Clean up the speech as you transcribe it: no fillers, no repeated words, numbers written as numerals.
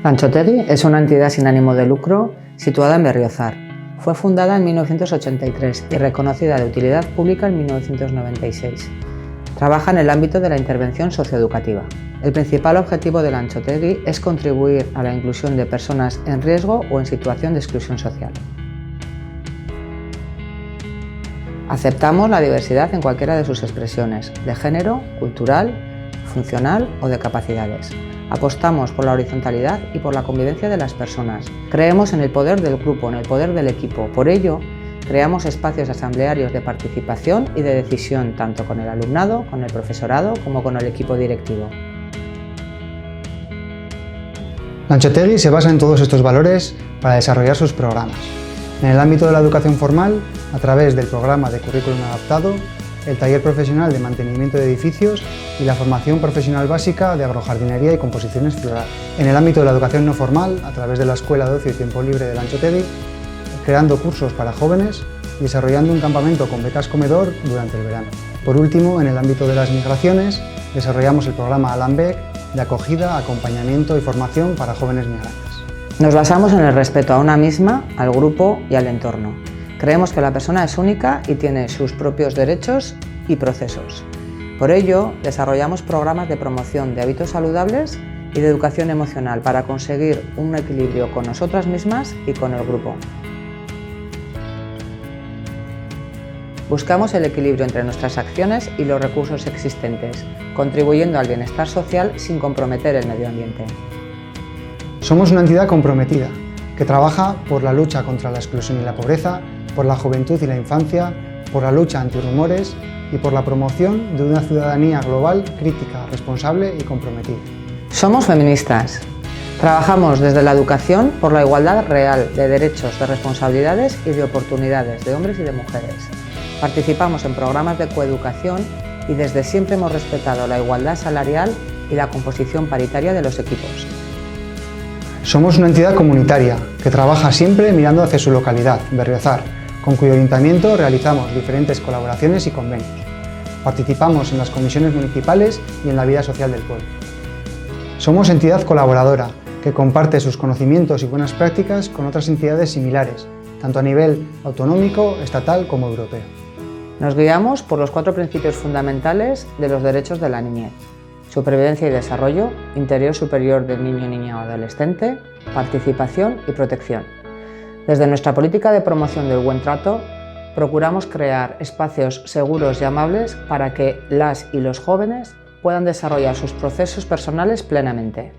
Lanchotegui es una entidad sin ánimo de lucro situada en Berriozar. Fue fundada en 1983 y reconocida de utilidad pública en 1996. Trabaja en el ámbito de la intervención socioeducativa. El principal objetivo de Lanchotegui es contribuir a la inclusión de personas en riesgo o en situación de exclusión social. Aceptamos la diversidad en cualquiera de sus expresiones, de género, cultural, funcional o de capacidades. Apostamos por la horizontalidad y por la convivencia de las personas. Creemos en el poder del grupo, en el poder del equipo. Por ello, creamos espacios asamblearios de participación y de decisión tanto con el alumnado, con el profesorado como con el equipo directivo. Lanchotegui se basa en todos estos valores para desarrollar sus programas. En el ámbito de la educación formal, a través del programa de currículum adaptado, el taller profesional de mantenimiento de edificios y la formación profesional básica de agrojardinería y composiciones florales. En el ámbito de la educación no formal, a través de la Escuela de Ocio y Tiempo Libre de Lanchotegui, creando cursos para jóvenes y desarrollando un campamento con becas comedor durante el verano. Por último, en el ámbito de las migraciones, desarrollamos el programa ALANBEC de acogida, acompañamiento y formación para jóvenes migrantes. Nos basamos en el respeto a una misma, al grupo y al entorno. Creemos que la persona es única y tiene sus propios derechos y procesos. Por ello, desarrollamos programas de promoción de hábitos saludables y de educación emocional para conseguir un equilibrio con nosotras mismas y con el grupo. Buscamos el equilibrio entre nuestras acciones y los recursos existentes, contribuyendo al bienestar social sin comprometer el medio ambiente. Somos una entidad comprometida, que trabaja por la lucha contra la exclusión y la pobreza, por la juventud y la infancia, por la lucha antirrumores y por la promoción de una ciudadanía global crítica, responsable y comprometida. Somos feministas. Trabajamos desde la educación por la igualdad real de derechos, de responsabilidades y de oportunidades de hombres y de mujeres. Participamos en programas de coeducación y desde siempre hemos respetado la igualdad salarial y la composición paritaria de los equipos. Somos una entidad comunitaria que trabaja siempre mirando hacia su localidad, Berriozar, con cuyo ayuntamiento realizamos diferentes colaboraciones y convenios. Participamos en las comisiones municipales y en la vida social del pueblo. Somos entidad colaboradora que comparte sus conocimientos y buenas prácticas con otras entidades similares, tanto a nivel autonómico, estatal como europeo. Nos guiamos por los 4 principios fundamentales de los derechos de la niñez: supervivencia y desarrollo, interior superior del niño, niña o adolescente, participación y protección. Desde nuestra política de promoción del buen trato, procuramos crear espacios seguros y amables para que las y los jóvenes puedan desarrollar sus procesos personales plenamente.